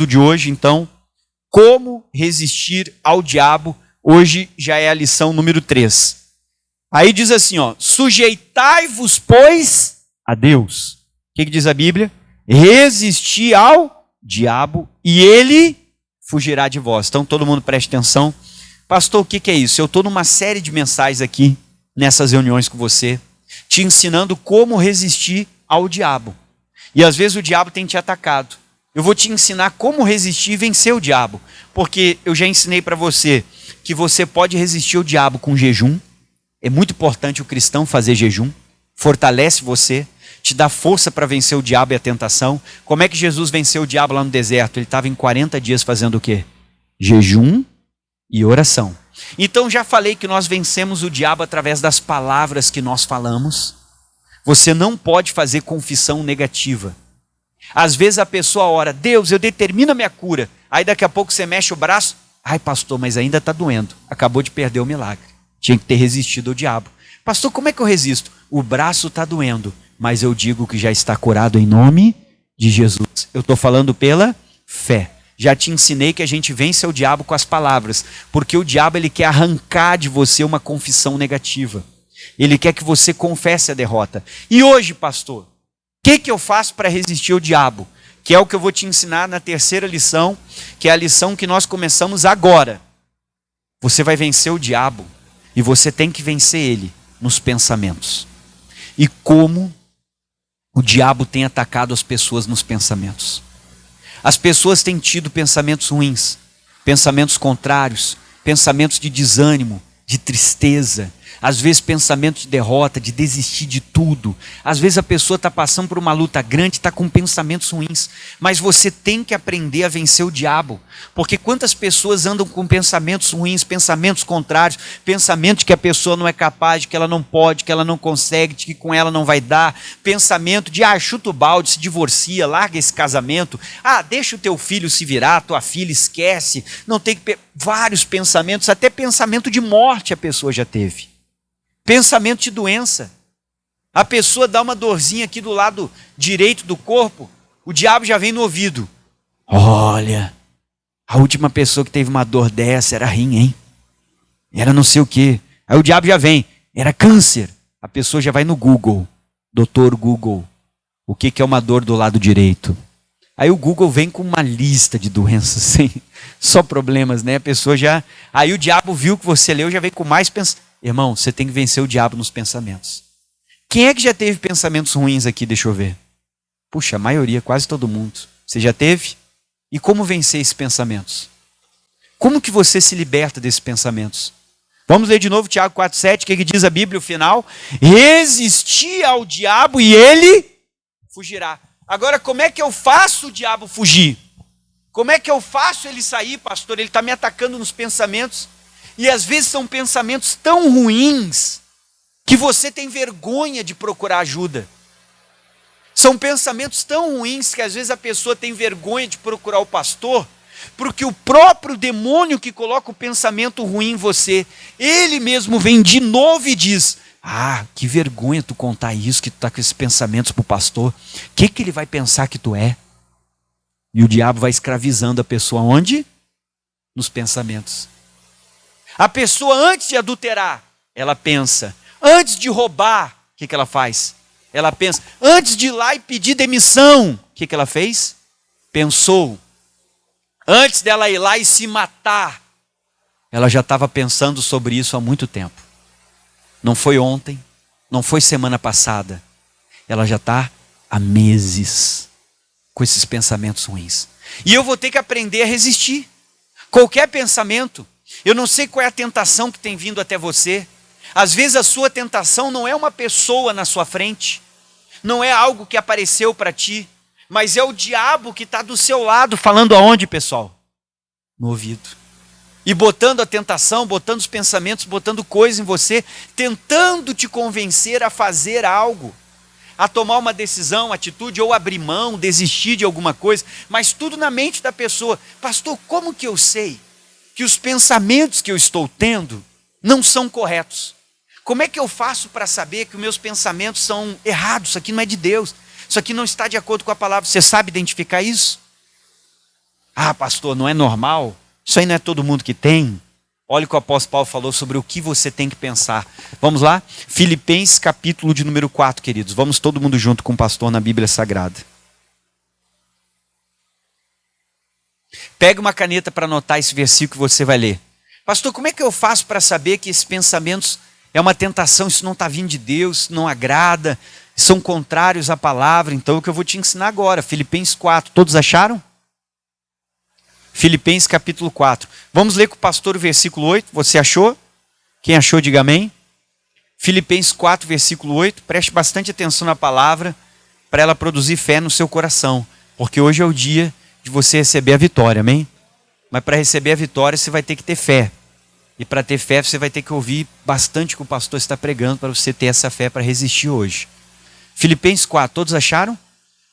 de hoje, então, como resistir ao diabo. Hoje já é a lição número 3. Aí diz assim, sujeitai-vos, pois, a Deus. O que diz a Bíblia? Resistir ao diabo e ele fugirá de vós. Então todo mundo preste atenção. Pastor, o que é isso? Eu estou numa série de mensagens aqui, nessas reuniões com você, te ensinando como resistir ao diabo. E às vezes o diabo tem te atacado. Eu vou te ensinar como resistir e vencer o diabo. Porque eu já ensinei para você que você pode resistir ao diabo com jejum. É muito importante o cristão fazer jejum. Fortalece você, te dá força para vencer o diabo e a tentação. Como é que Jesus venceu o diabo lá no deserto? Ele estava em 40 dias fazendo o quê? Jejum e oração. Então já falei que nós vencemos o diabo através das palavras que nós falamos. Você não pode fazer confissão negativa. Às vezes a pessoa ora, Deus, eu determino a minha cura. Aí daqui a pouco você mexe o braço. Ai pastor, mas ainda está doendo. Acabou de perder o milagre. Tinha que ter resistido ao diabo. Pastor, como é que eu resisto? O braço está doendo, mas eu digo que já está curado em nome de Jesus. Eu estou falando pela fé. Já te ensinei que a gente vence o diabo com as palavras, porque o diabo ele quer arrancar de você uma confissão negativa. Ele quer que você confesse a derrota. E hoje, pastor, o que eu faço para resistir ao diabo? Que é o que eu vou te ensinar na terceira lição, que é a lição que nós começamos agora. Você vai vencer o diabo e você tem que vencer ele nos pensamentos. E como o diabo tem atacado as pessoas nos pensamentos. As pessoas têm tido pensamentos ruins, pensamentos contrários, pensamentos de desânimo, de tristeza, às vezes pensamento de derrota, de desistir de tudo. Às vezes a pessoa está passando por uma luta grande, está com pensamentos ruins. Mas você tem que aprender a vencer o diabo. Porque quantas pessoas andam com pensamentos ruins, pensamentos contrários, pensamentos de que a pessoa não é capaz, de que ela não pode, que ela não consegue, de que com ela não vai dar. Pensamento de, chuta o balde, se divorcia, larga esse casamento. Deixa o teu filho se virar, tua filha esquece. Não tem que... Vários pensamentos, até pensamento de morte a pessoa já teve. Pensamento de doença. A pessoa dá uma dorzinha aqui do lado direito do corpo, o diabo já vem no ouvido. Olha, a última pessoa que teve uma dor dessa era rim, hein? Era não sei o quê. Aí o diabo já vem, era câncer. A pessoa já vai no Google. Doutor Google, o que é uma dor do lado direito? Aí o Google vem com uma lista de doenças, sem só problemas, né? A pessoa já... Aí o diabo viu que você leu, já vem com mais pensamentos. Irmão, você tem que vencer o diabo nos pensamentos. Quem é que já teve pensamentos ruins aqui? Deixa eu ver. Puxa, a maioria, quase todo mundo. Você já teve? E como vencer esses pensamentos? Como que você se liberta desses pensamentos? Vamos ler de novo Tiago 4,7, o que diz a Bíblia, o final? Resistir ao diabo e ele fugirá. Agora, como é que eu faço o diabo fugir? Como é que eu faço ele sair, pastor? Ele está me atacando nos pensamentos. E às vezes são pensamentos tão ruins que você tem vergonha de procurar ajuda. São pensamentos tão ruins que às vezes a pessoa tem vergonha de procurar o pastor, porque o próprio demônio que coloca o pensamento ruim em você, ele mesmo vem de novo e diz, que vergonha tu contar isso, que tu está com esses pensamentos para o pastor. O que ele vai pensar que tu é? E o diabo vai escravizando a pessoa onde? Nos pensamentos. A pessoa antes de adulterar, ela pensa. Antes de roubar, o que ela faz? Ela pensa. Antes de ir lá e pedir demissão, o que ela fez? Pensou. Antes dela ir lá e se matar, ela já estava pensando sobre isso há muito tempo. Não foi ontem, não foi semana passada. Ela já está há meses com esses pensamentos ruins. E eu vou ter que aprender a resistir. Qualquer pensamento. Eu não sei qual é a tentação que tem vindo até você. Às vezes a sua tentação não é uma pessoa na sua frente. Não é algo que apareceu para ti. Mas é o diabo que está do seu lado, falando aonde, pessoal? No ouvido. E botando a tentação, botando os pensamentos, botando coisas em você, tentando te convencer a fazer algo. A tomar uma decisão, atitude, ou abrir mão, desistir de alguma coisa. Mas tudo na mente da pessoa. Pastor, como que eu sei que os pensamentos que eu estou tendo não são corretos? Como é que eu faço para saber que os meus pensamentos são errados? Isso aqui não é de Deus. Isso aqui não está de acordo com a palavra. Você sabe identificar isso? Ah, pastor, não é normal? Isso aí não é todo mundo que tem? Olha o que o apóstolo Paulo falou sobre o que você tem que pensar. Vamos lá? Filipenses capítulo de número 4, queridos. Vamos todo mundo junto com o pastor na Bíblia Sagrada. Pega uma caneta para anotar esse versículo que você vai ler. Pastor, como é que eu faço para saber que esses pensamentos é uma tentação, isso não está vindo de Deus, isso não agrada, são contrários à palavra? Então é o que eu vou te ensinar agora. Filipenses 4, todos acharam? Filipenses capítulo 4. Vamos ler com o pastor o versículo 8. Você achou? Quem achou, diga amém. Filipenses 4, versículo 8. Preste bastante atenção na palavra para ela produzir fé no seu coração. Porque hoje é o dia de você receber a vitória, amém? Mas para receber a vitória você vai ter que ter fé. E para ter fé você vai ter que ouvir bastante o que o pastor está pregando para você ter essa fé para resistir hoje. Filipenses 4, todos acharam?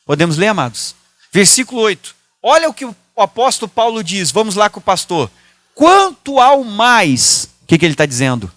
Podemos ler, amados? Versículo 8. Olha o que o apóstolo Paulo diz. Vamos lá com o pastor. Quanto ao mais, o que ele está dizendo?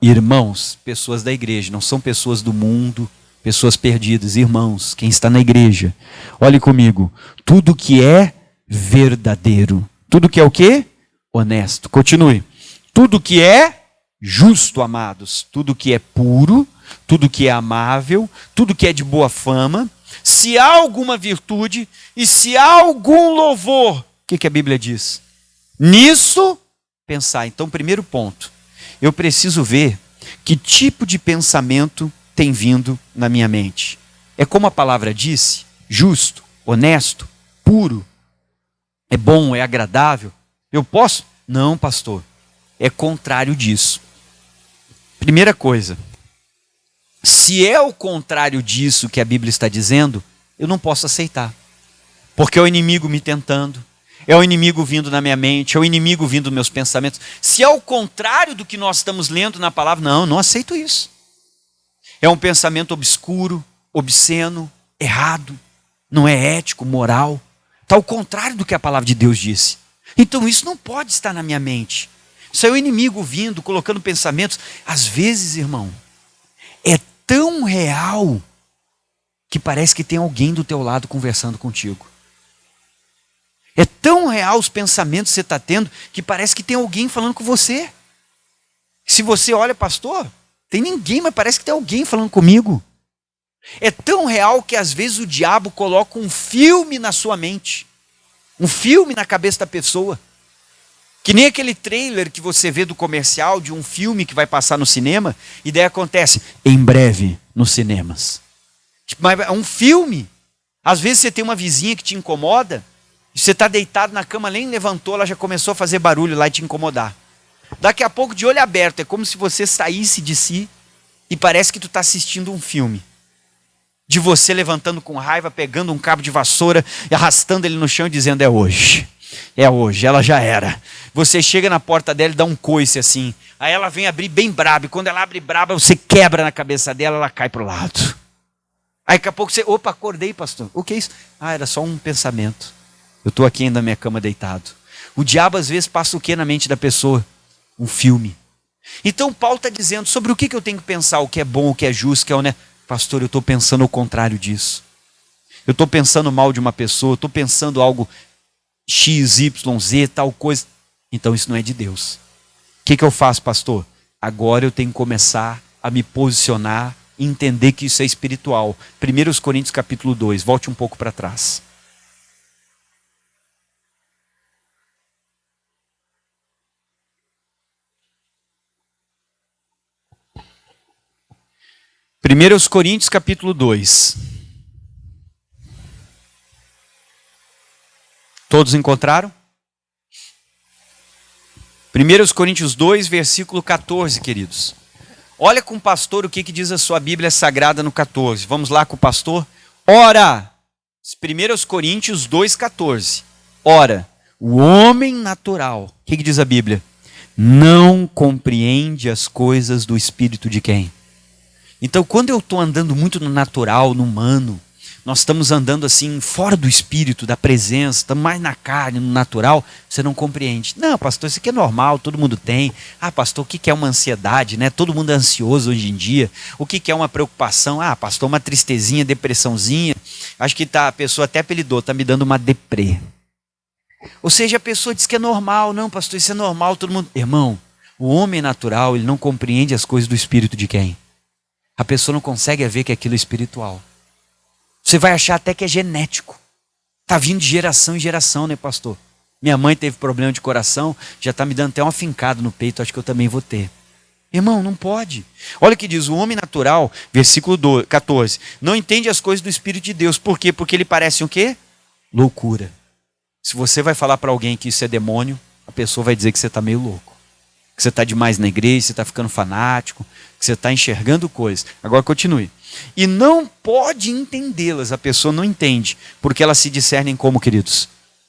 Irmãos, pessoas da igreja, não são pessoas do mundo, pessoas perdidas. Irmãos, quem está na igreja, olhe comigo. Tudo que é verdadeiro. Tudo que é o quê? Honesto. Continue. Tudo que é justo, amados. Tudo que é puro, tudo que é amável, tudo que é de boa fama. Se há alguma virtude e se há algum louvor, o que a Bíblia diz? Nisso, pensar. Então, primeiro ponto. Eu preciso ver que tipo de pensamento tem vindo na minha mente. É como a palavra disse, justo, honesto, puro. É bom, é agradável. Eu posso? Não, pastor. É contrário disso. Primeira coisa. Se é o contrário disso que a Bíblia está dizendo, eu não posso aceitar. Porque é o inimigo me tentando. É o inimigo vindo na minha mente. É o inimigo vindo nos meus pensamentos. Se é o contrário do que nós estamos lendo na palavra, não aceito isso. É um pensamento obscuro, obsceno, errado. Não é ético, moral. Está ao contrário do que a palavra de Deus disse. Então isso não pode estar na minha mente. Isso é o inimigo vindo, colocando pensamentos. Às vezes, irmão, é tão real que parece que tem alguém do teu lado conversando contigo. É tão real os pensamentos que você está tendo que parece que tem alguém falando com você. Se você olha, pastor, tem ninguém, mas parece que tem alguém falando comigo. É tão real que às vezes o diabo coloca um filme na sua mente. Um filme na cabeça da pessoa. Que nem aquele trailer que você vê do comercial de um filme que vai passar no cinema, e daí acontece, em breve, nos cinemas. Mas é um filme. Às vezes você tem uma vizinha que te incomoda, e você está deitado na cama, nem levantou, ela já começou a fazer barulho lá e te incomodar. Daqui a pouco, de olho aberto, é como se você saísse de si, e parece que tu está assistindo um filme. De você levantando com raiva, pegando um cabo de vassoura, e arrastando ele no chão e dizendo, é hoje, ela já era. Você chega na porta dela e dá um coice assim. Aí ela vem abrir bem braba. E quando ela abre braba, você quebra na cabeça dela, ela cai para o lado. Aí daqui a pouco você, opa, acordei, pastor. O que é isso? Ah, era só um pensamento. Eu estou aqui ainda na minha cama deitado. O diabo às vezes passa o que na mente da pessoa? Um filme. Então Paulo está dizendo sobre o que eu tenho que pensar, o que é bom, o que é justo, o que é honesto. Pastor, eu estou pensando o contrário disso. Eu estou pensando mal de uma pessoa, eu estou pensando algo X, Y, Z, tal coisa. Então isso não é de Deus. O que eu faço, pastor? Agora eu tenho que começar a me posicionar e entender que isso é espiritual. 1 Coríntios capítulo 2, volte um pouco para trás. Primeiros Coríntios capítulo 2. Todos encontraram? 1 Coríntios 2, versículo 14, queridos. Olha com o pastor o que diz a sua Bíblia Sagrada no 14. Vamos lá com o pastor? Ora, 1 Coríntios 2, 14. Ora, o homem natural, o que diz a Bíblia? Não compreende as coisas do espírito de quem? Então, quando eu estou andando muito no natural, no humano, nós estamos andando assim, fora do espírito, da presença, estamos mais na carne, no natural, você não compreende. Não, pastor, isso aqui é normal, todo mundo tem. Ah, pastor, o que é uma ansiedade, né? Todo mundo é ansioso hoje em dia. O que é uma preocupação? Ah, pastor, uma tristezinha, depressãozinha. Acho que a pessoa até apelidou, está me dando uma deprê. Ou seja, a pessoa diz que é normal. Não, pastor, isso é normal, todo mundo... Irmão, o homem natural, ele não compreende as coisas do espírito de quem? A pessoa não consegue ver que aquilo é espiritual. Você vai achar até que é genético. Está vindo de geração em geração, né, pastor? Minha mãe teve problema de coração, já está me dando até uma fincada no peito, acho que eu também vou ter. Irmão, não pode. Olha o que diz, o homem natural, versículo 14, não entende as coisas do Espírito de Deus. Por quê? Porque ele parece o quê? Loucura. Se você vai falar para alguém que isso é demônio, a pessoa vai dizer que você está meio louco. Que você está demais na igreja, você está ficando fanático, que você está enxergando coisas. Agora continue. E não pode entendê-las, a pessoa não entende, porque elas se discernem como, queridos?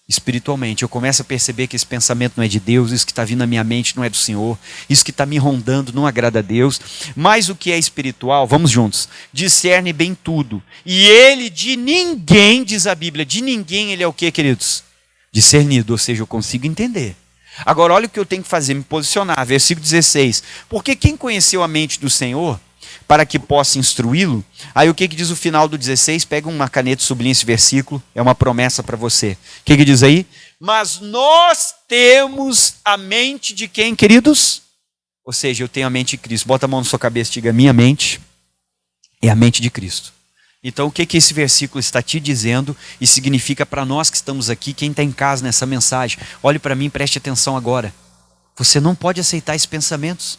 Espiritualmente. Eu começo a perceber que esse pensamento não é de Deus, isso que está vindo na minha mente não é do Senhor, isso que está me rondando não agrada a Deus. Mas o que é espiritual, vamos juntos, discerne bem tudo. E ele de ninguém, diz a Bíblia, de ninguém ele é o que, queridos? Discernido, ou seja, eu consigo entender. Agora olha o que eu tenho que fazer, me posicionar, versículo 16. Porque quem conheceu a mente do Senhor, para que possa instruí-lo? Aí o que diz o final do 16? Pega uma caneta e sublinha esse versículo, é uma promessa para você. O que diz aí? Mas nós temos a mente de quem, queridos? Ou seja, eu tenho a mente de Cristo. Bota a mão na sua cabeça e diga, minha mente é a mente de Cristo. Então o que esse versículo está te dizendo e significa para nós que estamos aqui, quem está em casa nessa mensagem? Olhe para mim, preste atenção agora. Você não pode aceitar esses pensamentos.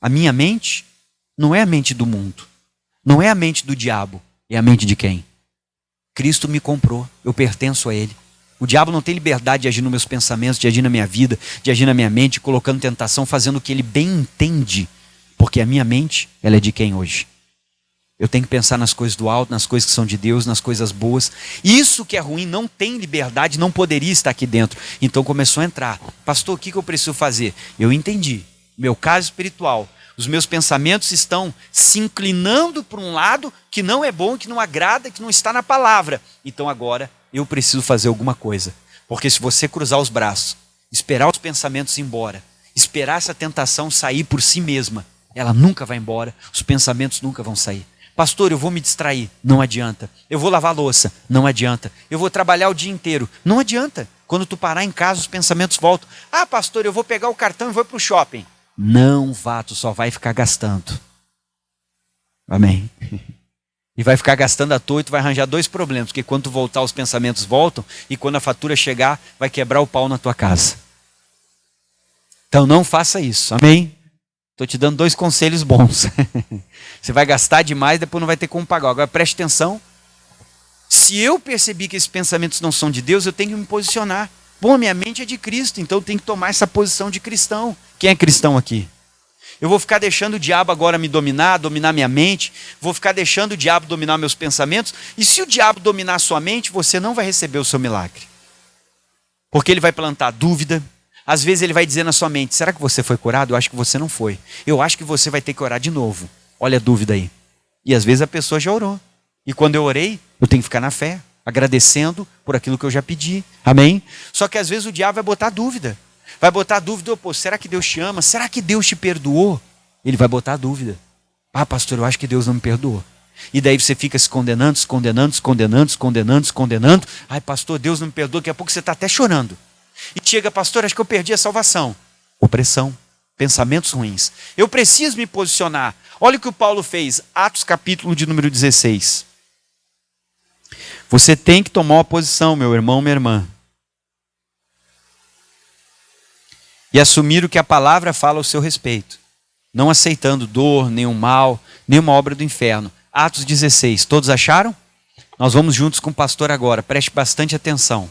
A minha mente não é a mente do mundo, não é a mente do diabo, é a mente de quem? Cristo me comprou, eu pertenço a Ele. O diabo não tem liberdade de agir nos meus pensamentos, de agir na minha vida, de agir na minha mente, colocando tentação, fazendo o que ele bem entende, porque a minha mente, ela é de quem hoje? Eu tenho que pensar nas coisas do alto, nas coisas que são de Deus, nas coisas boas. Isso que é ruim não tem liberdade, não poderia estar aqui dentro. Então começou a entrar. Pastor, o que eu preciso fazer? Eu entendi. Meu caso espiritual. Os meus pensamentos estão se inclinando para um lado que não é bom, que não agrada, que não está na palavra. Então agora eu preciso fazer alguma coisa. Porque se você cruzar os braços, esperar os pensamentos ir embora, esperar essa tentação sair por si mesma, ela nunca vai embora, os pensamentos nunca vão sair. Pastor, eu vou me distrair. Não adianta. Eu vou lavar a louça. Não adianta. Eu vou trabalhar o dia inteiro. Não adianta. Quando tu parar em casa, os pensamentos voltam. Ah, pastor, eu vou pegar o cartão e vou para o shopping. Não vá, tu só vai ficar gastando. Amém. E vai ficar gastando à toa e tu vai arranjar dois problemas. Porque quando tu voltar, os pensamentos voltam. E quando a fatura chegar, vai quebrar o pau na tua casa. Então não faça isso. Amém? Estou te dando dois conselhos bons. Você vai gastar demais, depois não vai ter como pagar. Agora preste atenção. Se eu percebi que esses pensamentos não são de Deus, eu tenho que me posicionar. Bom, minha mente é de Cristo, então eu tenho que tomar essa posição de cristão. Quem é cristão aqui? Eu vou ficar deixando o diabo agora me dominar minha mente. Vou ficar deixando o diabo dominar meus pensamentos. E se o diabo dominar a sua mente, você não vai receber o seu milagre. Porque ele vai plantar dúvida. Às vezes ele vai dizer na sua mente, será que você foi curado? Eu acho que você não foi. Eu acho que você vai ter que orar de novo. Olha a dúvida aí. E às vezes a pessoa já orou. E quando eu orei, eu tenho que ficar na fé, agradecendo por aquilo que eu já pedi. Amém? Só que às vezes o diabo vai botar dúvida. Vai botar dúvida, pô, será que Deus te ama? Será que Deus te perdoou? Ele vai botar dúvida. Ah, pastor, eu acho que Deus não me perdoou. E daí você fica se condenando. Ai, pastor, Deus não me perdoou. Daqui a pouco você está até chorando. E chega, pastor, acho que eu perdi a salvação. Opressão, pensamentos ruins. Eu preciso me posicionar. Olha o que o Paulo fez, Atos capítulo de número 16. Você tem que tomar uma posição, meu irmão, minha irmã. E assumir o que a palavra fala ao seu respeito. Não aceitando dor, nenhum mal, nenhuma obra do inferno. Atos 16, todos acharam? Nós vamos juntos com o pastor agora, preste bastante atenção.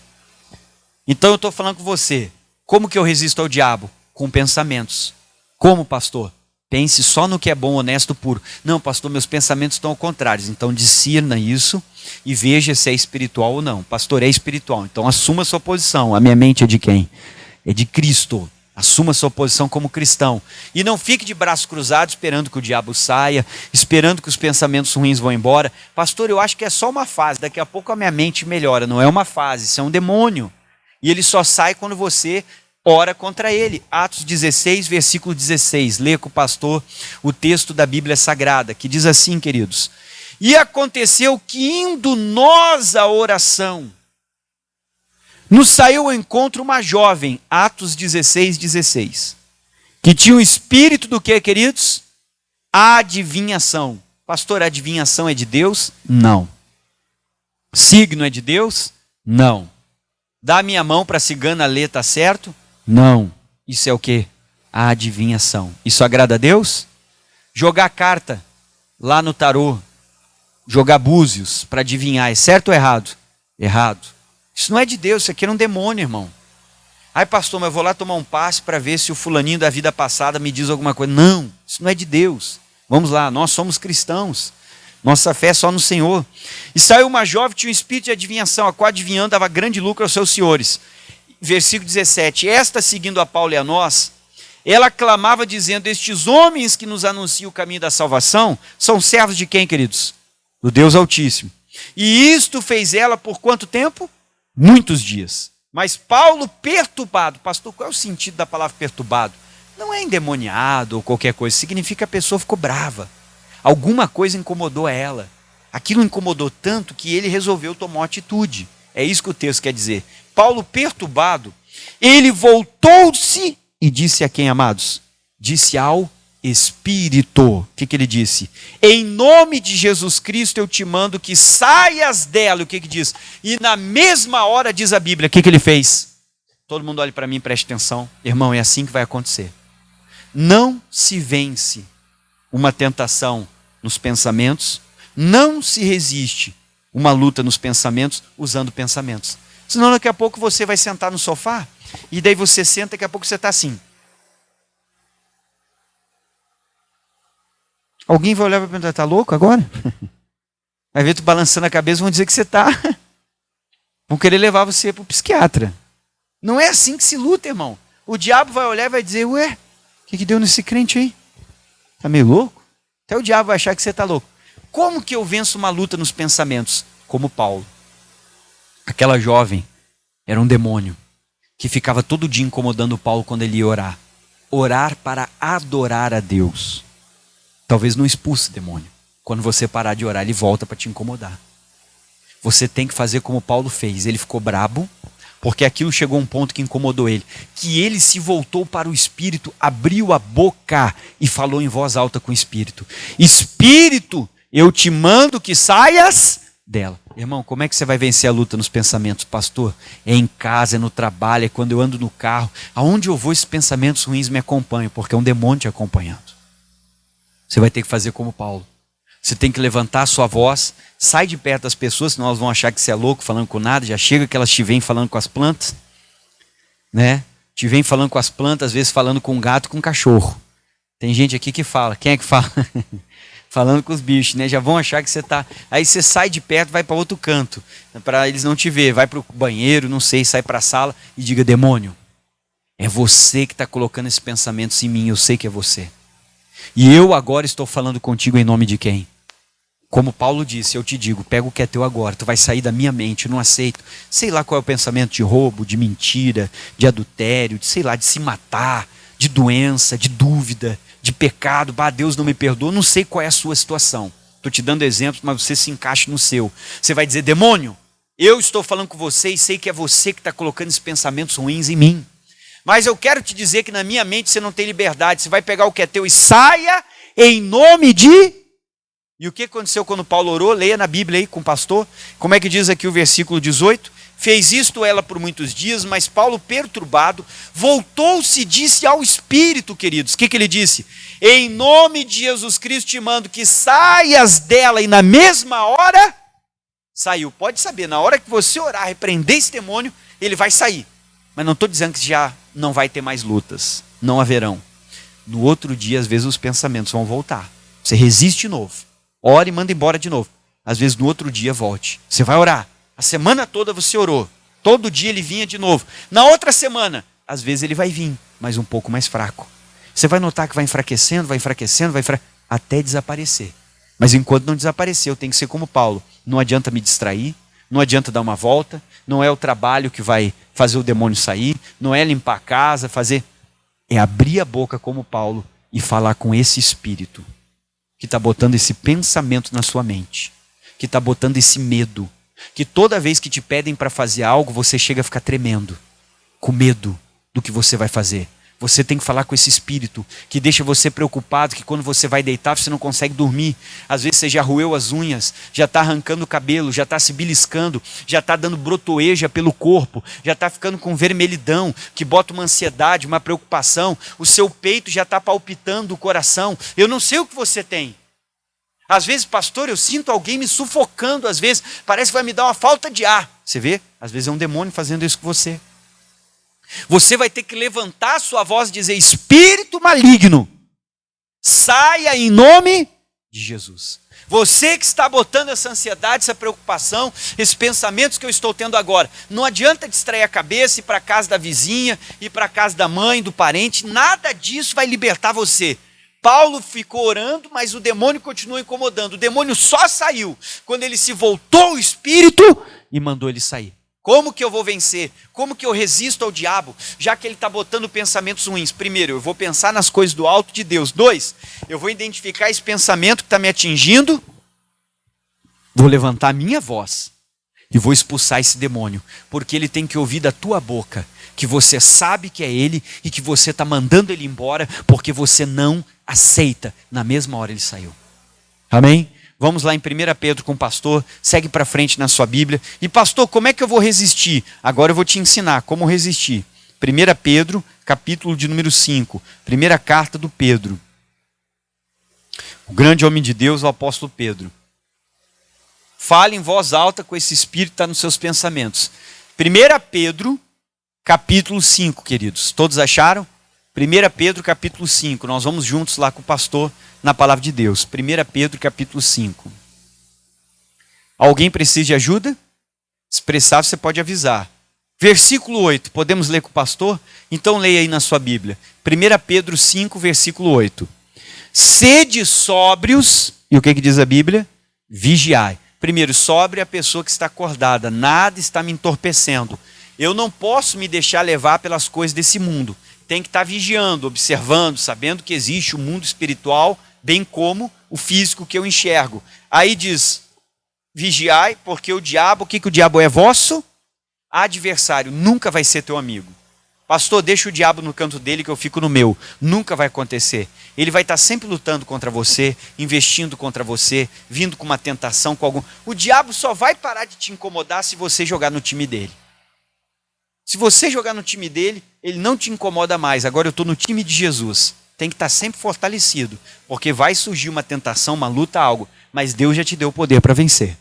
Então eu estou falando com você, como que eu resisto ao diabo? Com pensamentos. Como, pastor? Pense só no que é bom, honesto, puro. Não, pastor, meus pensamentos estão ao contrário. Então discirna isso e veja se é espiritual ou não. Pastor, é espiritual. Então assuma a sua posição. A minha mente é de quem? É de Cristo. Assuma a sua posição como cristão. E não fique de braços cruzados esperando que o diabo saia, esperando que os pensamentos ruins vão embora. Pastor, eu acho que é só uma fase. Daqui a pouco a minha mente melhora. Não é uma fase, isso é um demônio. E ele só sai quando você ora contra ele. Atos 16, versículo 16. Lê com o pastor o texto da Bíblia Sagrada, que diz assim, queridos. E aconteceu que indo nós à oração, Nos saiu ao encontro uma jovem, Atos 16:16, que tinha o espírito do que, queridos? Adivinhação. Pastor, a adivinhação é de Deus? Não. Signo é de Deus? Não. Dá a minha mão para a cigana ler, tá certo? Não. Isso é o quê? A adivinhação. Isso agrada a Deus? Jogar carta lá no tarô, jogar búzios para adivinhar, é certo ou errado? Errado. Isso não é de Deus, isso aqui é um demônio, irmão. Ai, pastor, mas eu vou lá tomar um passe para ver se o fulaninho da vida passada me diz alguma coisa. Não, isso não é de Deus. Vamos lá, nós somos cristãos. Nossa fé é só no Senhor. E saiu uma jovem, tinha um espírito de adivinhação, a qual adivinhando dava grande lucro aos seus senhores. Versículo 17. Esta, seguindo a Paulo e a nós, ela clamava dizendo: estes homens que nos anunciam o caminho da salvação são servos de quem, queridos? Do Deus Altíssimo. E isto fez ela por quanto tempo? Muitos dias. Mas Paulo perturbado. Pastor, qual é o sentido da palavra perturbado? Não é endemoniado ou qualquer coisa. Significa que a pessoa ficou brava. Alguma coisa incomodou ela. Aquilo incomodou tanto que ele resolveu tomar uma atitude. É isso que o texto quer dizer. Paulo perturbado, ele voltou-se e disse a quem, amados? Disse ao Espírito. O que ele disse? Em nome de Jesus Cristo eu te mando que saias dela. O que diz? E na mesma hora, diz a Bíblia, o que ele fez? Todo mundo olhe para mim e preste atenção. Irmão, é assim que vai acontecer. Não se vence uma tentação nos pensamentos, não se resiste uma luta nos pensamentos usando pensamentos. Senão daqui a pouco você vai sentar no sofá e daí você senta, daqui a pouco você está assim. Alguém vai olhar para perguntar: está louco agora? Vai ver tu balançando a cabeça, vão dizer que você está. Vão querer levar você para o psiquiatra. Não é assim que se luta, irmão. O diabo vai olhar e vai dizer: ué, o que deu nesse crente aí? Está meio louco? Até o diabo vai achar que você está louco. Como que eu venço uma luta nos pensamentos? Como Paulo. Aquela jovem era um demônio que ficava todo dia incomodando Paulo quando ele ia orar. Orar para adorar a Deus. Talvez não expulse o demônio. Quando você parar de orar, ele volta para te incomodar. Você tem que fazer como Paulo fez. Ele ficou brabo, porque aquilo chegou a um ponto que incomodou ele. Que ele se voltou para o Espírito, abriu a boca e falou em voz alta com o Espírito: Espírito, eu te mando que saias dela. Irmão, como é que você vai vencer a luta nos pensamentos? Pastor, é em casa, é no trabalho, é quando eu ando no carro. Aonde eu vou, esses pensamentos ruins me acompanham, porque é um demônio te acompanhando. Você vai ter que fazer como Paulo. Você tem que levantar a sua voz, sai de perto das pessoas, senão elas vão achar que você é louco falando com nada. Já chega que elas te vêm falando com as plantas, né? Te vêm falando com as plantas, às vezes falando com um gato, com um cachorro. Tem gente aqui que fala. Quem é que fala? Falando com os bichos, né? Já vão achar que você está... Aí você sai de perto, vai para outro canto, para eles não te ver. Vai para o banheiro, não sei, sai para a sala e diga: demônio, é você que está colocando esses pensamentos em mim, eu sei que é você. E eu agora estou falando contigo em nome de quem? Como Paulo disse, eu te digo, pega o que é teu agora, tu vai sair da minha mente, eu não aceito. Sei lá qual é o pensamento de roubo, de mentira, de adultério, de sei lá, de se matar, de doença, de dúvida, de pecado. Deus não me perdoa, não sei qual é a sua situação. Estou te dando exemplos, mas você se encaixa no seu. Você vai dizer: demônio, eu estou falando com você e sei que é você que está colocando esses pensamentos ruins em mim. Mas eu quero te dizer que na minha mente você não tem liberdade. Você vai pegar o que é teu e saia em nome de... E o que aconteceu quando Paulo orou? Leia na Bíblia aí com o pastor. Como é que diz aqui o versículo 18? Fez isto ela por muitos dias, mas Paulo, perturbado, voltou-se e disse ao Espírito, queridos. O que ele disse? Em nome de Jesus Cristo te mando que saias dela. E na mesma hora, saiu. Pode saber, na hora que você orar, repreender esse demônio, ele vai sair. Mas não estou dizendo que já não vai ter mais lutas. Não haverão. No outro dia, às vezes, os pensamentos vão voltar. Você resiste de novo. Ore e manda embora de novo. Às vezes, no outro dia, volte. Você vai orar. A semana toda você orou. Todo dia ele vinha de novo. Na outra semana, às vezes ele vai vir, mas um pouco mais fraco. Você vai notar que vai enfraquecendo, até desaparecer. Mas enquanto não desaparecer, eu tenho que ser como Paulo. Não adianta me distrair, não adianta dar uma volta, não é o trabalho que vai fazer o demônio sair, não é limpar a casa, é abrir a boca como Paulo e falar com esse espírito que está botando esse pensamento na sua mente, que está botando esse medo. que toda vez que te pedem para fazer algo, você chega a ficar tremendo, com medo do que você vai fazer. Você tem que falar com esse espírito que deixa você preocupado, que quando você vai deitar você não consegue dormir. Às vezes você já roeu as unhas, já está arrancando o cabelo, já está se beliscando, já está dando brotoeja pelo corpo, já está ficando com vermelhidão, que bota uma ansiedade, uma preocupação. O seu peito já está palpitando o coração. Eu não sei o que você tem. Às vezes, pastor, eu sinto alguém me sufocando, às vezes parece que vai me dar uma falta de ar. Você vê? Às vezes é um demônio fazendo isso com você. Você vai ter que levantar a sua voz e dizer: espírito maligno, saia em nome de Jesus. Você que está botando essa ansiedade, essa preocupação, esses pensamentos que eu estou tendo agora, não adianta distrair a cabeça, ir para a casa da vizinha, ir para a casa da mãe, do parente, nada disso vai libertar você. Paulo ficou orando, mas o demônio continuou incomodando. O demônio só saiu quando ele se voltou ao espírito e mandou ele sair. Como que eu vou vencer? Como que eu resisto ao diabo? Já que ele está botando pensamentos ruins. Primeiro, eu vou pensar nas coisas do alto de Deus. 2, eu vou identificar esse pensamento que está me atingindo. Vou levantar a minha voz e vou expulsar esse demônio. Porque ele tem que ouvir da tua boca que você sabe que é ele e que você está mandando ele embora porque você não aceita. Na mesma hora ele saiu. Amém? Vamos lá em 1 Pedro com o pastor, segue para frente na sua Bíblia. E pastor, como é que eu vou resistir? Agora eu vou te ensinar como resistir. 1 Pedro, capítulo de número 5, primeira carta do Pedro. O grande homem de Deus, o apóstolo Pedro. Fale em voz alta com esse espírito que está nos seus pensamentos. 1 Pedro, capítulo 5, queridos. Todos acharam? 1 Pedro, capítulo 5. Nós vamos juntos lá com o pastor na palavra de Deus. 1 Pedro, capítulo 5. Alguém precisa de ajuda? Se precisar, você pode avisar. Versículo 8. Podemos ler com o pastor? Então leia aí na sua Bíblia. 1 Pedro 5, versículo 8. Sede sóbrios. E o que diz a Bíblia? Vigiai. Primeiro, sóbrio é a pessoa que está acordada. Nada está me entorpecendo. Eu não posso me deixar levar pelas coisas desse mundo. Tem que estar vigiando, observando, sabendo que existe o mundo espiritual, bem como o físico que eu enxergo. Aí diz, vigiai, porque o diabo, o que o diabo é? Vosso adversário, nunca vai ser teu amigo. Pastor, deixa o diabo no canto dele que eu fico no meu. Nunca vai acontecer. Ele vai estar sempre lutando contra você, investindo contra você, vindo com uma tentação, com algum... O diabo só vai parar de te incomodar se você jogar no time dele. Se você jogar no time dele, ele não te incomoda mais. Agora eu estou no time de Jesus. Tem que estar sempre fortalecido, porque vai surgir uma tentação, uma luta, algo. Mas Deus já te deu o poder para vencer.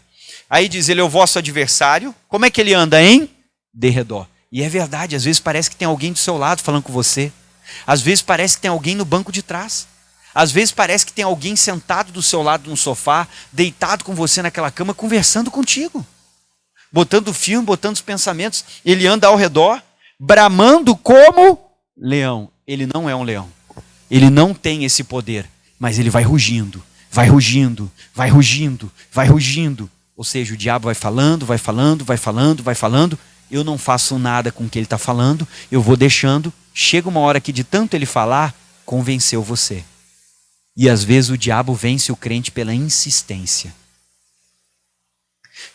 Aí diz, ele é o vosso adversário. Como é que ele anda em derredor? E é verdade, às vezes parece que tem alguém do seu lado falando com você. Às vezes parece que tem alguém no banco de trás. Às vezes parece que tem alguém sentado do seu lado no sofá, deitado com você naquela cama, conversando contigo. Botando filme, botando os pensamentos. Ele anda ao redor, bramando como leão. Ele não é um leão. Ele não tem esse poder. Mas ele vai rugindo, vai rugindo, vai rugindo, vai rugindo. Ou seja, o diabo vai falando, vai falando, vai falando, vai falando. Eu não faço nada com o que ele está falando. Eu vou deixando. Chega uma hora que de tanto ele falar, convenceu você. E às vezes o diabo vence o crente pela insistência.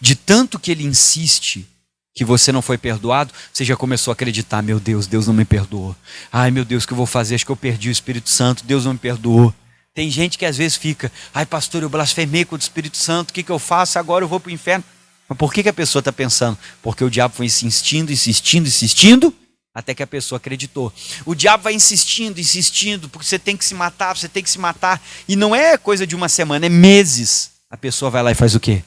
De tanto que ele insiste que você não foi perdoado, você já começou a acreditar, meu Deus, Deus não me perdoou. Ai meu Deus, o que eu vou fazer? Acho que eu perdi o Espírito Santo, Deus não me perdoou. Tem gente que às vezes fica, ai pastor, eu blasfemei contra o Espírito Santo, o que eu faço? Agora eu vou para o inferno. Mas por que a pessoa está pensando? Porque o diabo foi insistindo, insistindo, insistindo, até que a pessoa acreditou. O diabo vai insistindo, insistindo, porque você tem que se matar, você tem que se matar. E não é coisa de uma semana, é meses. A pessoa vai lá e faz o quê?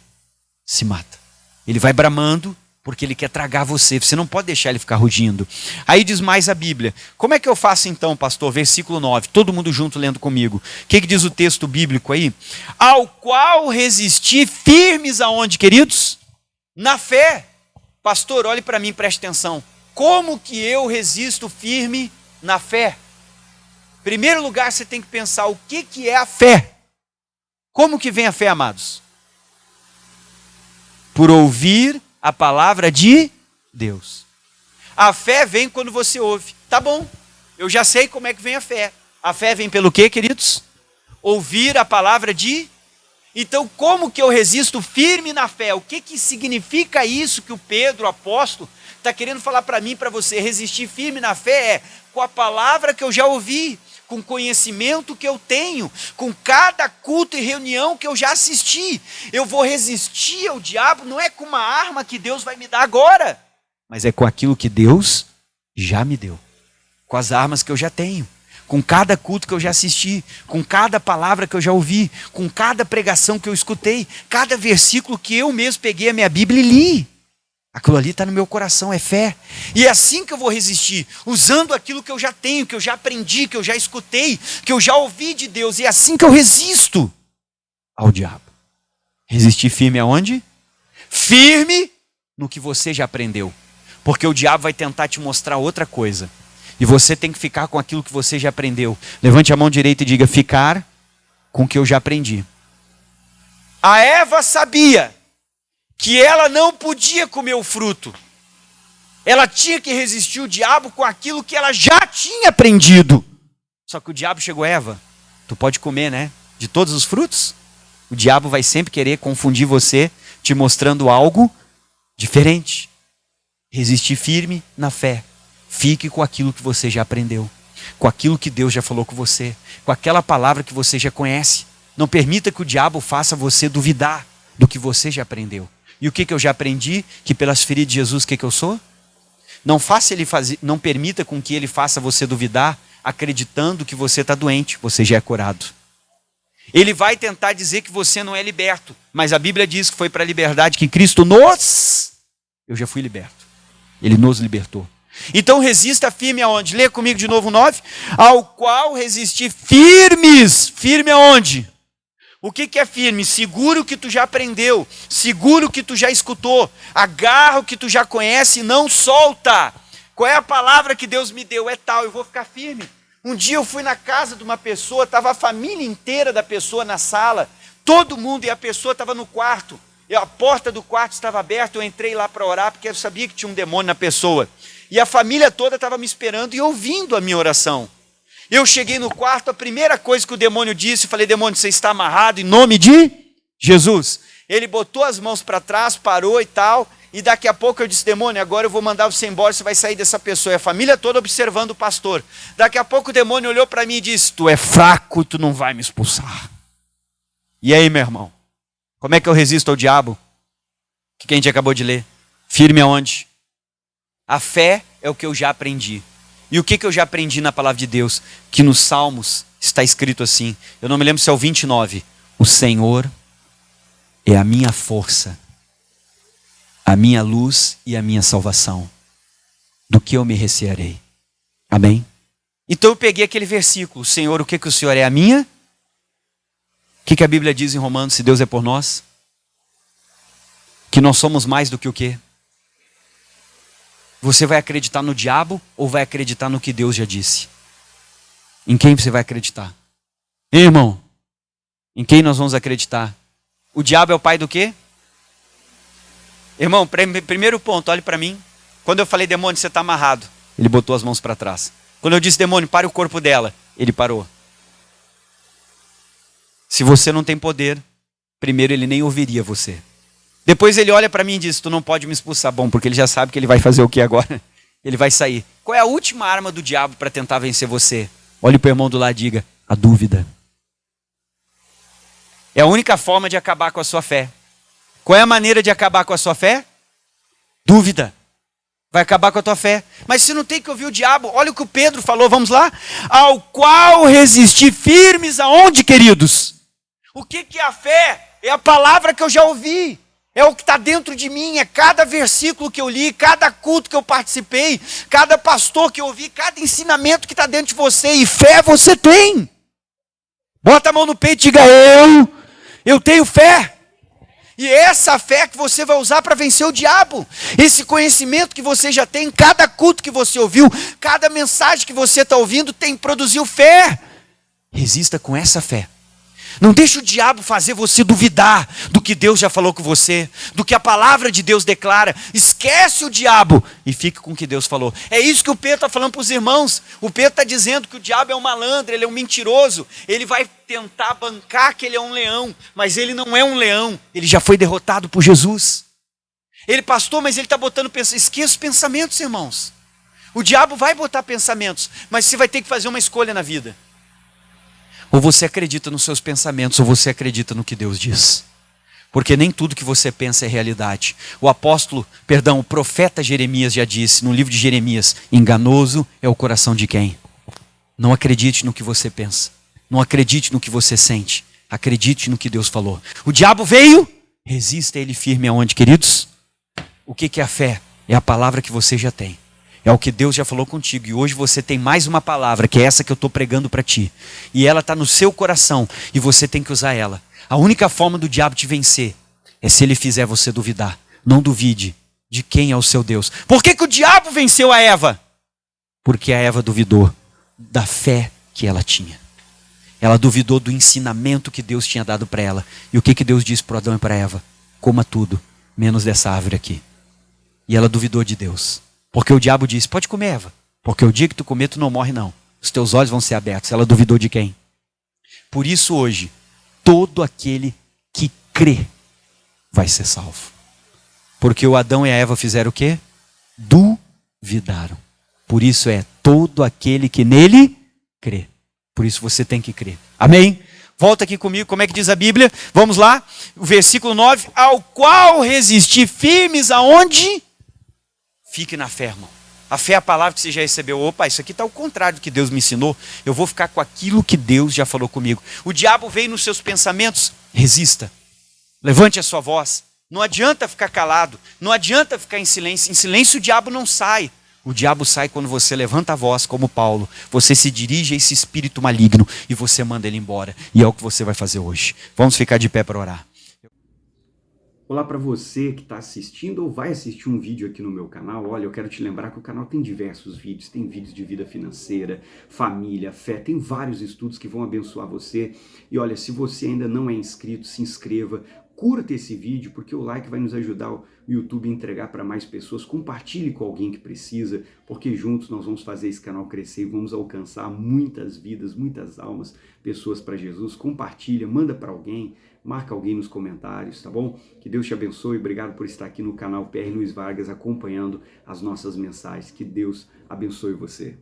Se mata. Ele vai bramando porque ele quer tragar você. Você não pode deixar ele ficar rugindo. Aí diz mais a Bíblia. Como é que eu faço então, pastor? Versículo 9. Todo mundo junto lendo comigo. O que diz o texto bíblico aí? Ao qual resistir firmes aonde, queridos? Na fé. Pastor, olhe para mim, preste atenção. Como que eu resisto firme na fé? Em primeiro lugar, você tem que pensar o que é a fé. Como que vem a fé, amados? Por ouvir a palavra de Deus. A fé vem quando você ouve. Tá bom, eu já sei como é que vem a fé. A fé vem pelo quê, queridos? Ouvir a palavra de... Então, como que eu resisto firme na fé? O que significa isso que o Pedro, o apóstolo, está querendo falar para mim, para você? Resistir firme na fé é com a palavra que eu já ouvi, com o conhecimento que eu tenho, com cada culto e reunião que eu já assisti. Eu vou resistir ao diabo, não é com uma arma que Deus vai me dar agora, mas é com aquilo que Deus já me deu, com as armas que eu já tenho, com cada culto que eu já assisti, com cada palavra que eu já ouvi, com cada pregação que eu escutei, cada versículo que eu mesmo peguei a minha Bíblia e li. Aquilo ali está no meu coração, é fé. E é assim que eu vou resistir, usando aquilo que eu já tenho, que eu já aprendi, que eu já escutei, que eu já ouvi de Deus. E é assim que eu resisto ao diabo. Resistir firme aonde? Firme no que você já aprendeu. Porque o diabo vai tentar te mostrar outra coisa. E você tem que ficar com aquilo que você já aprendeu. Levante a mão direita e diga: ficar com o que eu já aprendi. A Eva sabia que ela não podia comer o fruto. Ela tinha que resistir o diabo com aquilo que ela já tinha aprendido. Só que o diabo chegou: Eva, tu pode comer, né? De todos os frutos? O diabo vai sempre querer confundir você, te mostrando algo diferente. Resistir firme na fé. Fique com aquilo que você já aprendeu, com aquilo que Deus já falou com você, com aquela palavra que você já conhece. Não permita que o diabo faça você duvidar do que você já aprendeu. E o que eu já aprendi? Que pelas feridas de Jesus, o que eu sou? Não faça ele fazer, não permita com que ele faça você duvidar, acreditando que você está doente, você já é curado. Ele vai tentar dizer que você não é liberto, mas a Bíblia diz que foi para a liberdade que Cristo eu já fui liberto. Ele nos libertou. Então resista firme aonde? Lê comigo de novo o 9. Ao qual resistir firmes. Firme aonde? O que é firme? Seguro o que tu já aprendeu, seguro o que tu já escutou, agarra o que tu já conhece e não solta. Qual é a palavra que Deus me deu? É tal, eu vou ficar firme. Um dia eu fui na casa de uma pessoa, estava a família inteira da pessoa na sala, todo mundo, e a pessoa estava no quarto. E a porta do quarto estava aberta, eu entrei lá para orar, porque eu sabia que tinha um demônio na pessoa. E a família toda estava me esperando e ouvindo a minha oração. Eu cheguei no quarto, a primeira coisa que o demônio disse, eu falei: demônio, você está amarrado em nome de Jesus. Ele botou as mãos para trás, parou e tal, e daqui a pouco eu disse: demônio, agora eu vou mandar você embora, você vai sair dessa pessoa. E a família toda observando o pastor. Daqui a pouco o demônio olhou para mim e disse: tu é fraco, tu não vai me expulsar. E aí, meu irmão? Como é que eu resisto ao diabo? O que a gente acabou de ler? Firme aonde? A fé é o que eu já aprendi. E o que eu já aprendi na palavra de Deus? Que nos Salmos está escrito assim, eu não me lembro se é o 29. O Senhor é a minha força, a minha luz e a minha salvação. Do que eu me recearei? Amém? Então eu peguei aquele versículo. Senhor, o que o Senhor é? A minha? O que a Bíblia diz em Romanos? Se Deus é por nós? Que nós somos mais do que o quê? Você vai acreditar no diabo ou vai acreditar no que Deus já disse? Em quem você vai acreditar? Ei, irmão, em quem nós vamos acreditar? O diabo é o pai do quê? Irmão, primeiro ponto, olhe para mim. Quando eu falei: demônio, você está amarrado, ele botou as mãos para trás. Quando eu disse: demônio, pare o corpo dela, ele parou. Se você não tem poder, primeiro ele nem ouviria você. Depois ele olha para mim e diz: tu não pode me expulsar. Bom, porque ele já sabe que ele vai fazer o que agora? Ele vai sair. Qual é a última arma do diabo para tentar vencer você? Olhe para o irmão do lado e diga: a dúvida. É a única forma de acabar com a sua fé. Qual é a maneira de acabar com a sua fé? Dúvida. Vai acabar com a tua fé. Mas você não tem que ouvir o diabo. Olha o que o Pedro falou, vamos lá. Ao qual resistir firmes aonde, queridos? O que é a fé? É a palavra que eu já ouvi. É o que está dentro de mim, é cada versículo que eu li, cada culto que eu participei, cada pastor que eu ouvi, cada ensinamento que está dentro de você. E fé você tem. Bota a mão no peito e diga: eu tenho fé. E é essa fé que você vai usar para vencer o diabo. Esse conhecimento que você já tem, cada culto que você ouviu, cada mensagem que você está ouvindo, produziu fé. Resista com essa fé. Não deixe o diabo fazer você duvidar do que Deus já falou com você, do que a palavra de Deus declara. Esquece o diabo e fique com o que Deus falou. É isso que o Pedro está falando para os irmãos. O Pedro está dizendo que o diabo é um malandro, ele é um mentiroso. Ele vai tentar bancar que ele é um leão, mas ele não é um leão. Ele já foi derrotado por Jesus. Ele, pastor, mas ele está botando pensamentos. Esqueça os pensamentos, irmãos. O diabo vai botar pensamentos, mas você vai ter que fazer uma escolha na vida. Ou você acredita nos seus pensamentos, ou você acredita no que Deus diz. Porque nem tudo que você pensa é realidade. O profeta Jeremias já disse, no livro de Jeremias, enganoso é o coração de quem? Não acredite no que você pensa. Não acredite no que você sente. Acredite no que Deus falou. O diabo veio, resista a ele firme aonde, queridos? O que é a fé? É a palavra que você já tem. É o que Deus já falou contigo. E hoje você tem mais uma palavra, que é essa que eu estou pregando para ti. E ela está no seu coração. E você tem que usar ela. A única forma do diabo te vencer é se ele fizer você duvidar. Não duvide de quem é o seu Deus. Por que o diabo venceu a Eva? Porque a Eva duvidou da fé que ela tinha. Ela duvidou do ensinamento que Deus tinha dado para ela. E o que Deus disse para Adão e para Eva? Coma tudo, menos dessa árvore aqui. E ela duvidou de Deus. Porque o diabo disse, pode comer, Eva. Porque o dia que tu comer, tu não morre não. Os teus olhos vão ser abertos. Ela duvidou de quem? Por isso hoje, todo aquele que crê vai ser salvo. Porque o Adão e a Eva fizeram o quê? Duvidaram. Por isso é todo aquele que nele crê. Por isso você tem que crer. Amém? Volta aqui comigo, como é que diz a Bíblia? Vamos lá, o versículo 9. Ao qual resistir firmes aonde? Fique na fé, irmão. A fé é a palavra que você já recebeu. Opa, isso aqui está ao contrário do que Deus me ensinou. Eu vou ficar com aquilo que Deus já falou comigo. O diabo veio nos seus pensamentos. Resista. Levante a sua voz. Não adianta ficar calado. Não adianta ficar em silêncio. Em silêncio o diabo não sai. O diabo sai quando você levanta a voz, como Paulo. Você se dirige a esse espírito maligno e você manda ele embora. E é o que você vai fazer hoje. Vamos ficar de pé para orar. Olá para você que está assistindo ou vai assistir um vídeo aqui no meu canal. Olha, eu quero te lembrar que o canal tem diversos vídeos. Tem vídeos de vida financeira, família, fé. Tem vários estudos que vão abençoar você. E olha, se você ainda não é inscrito, se inscreva. Curta esse vídeo, porque o like vai nos ajudar o YouTube a entregar para mais pessoas. Compartilhe com alguém que precisa, porque juntos nós vamos fazer esse canal crescer e vamos alcançar muitas vidas, muitas almas, pessoas para Jesus. Compartilha, manda para alguém, marca alguém nos comentários, tá bom? Que Deus te abençoe. Obrigado por estar aqui no canal PR Luiz Vargas acompanhando as nossas mensagens. Que Deus abençoe você.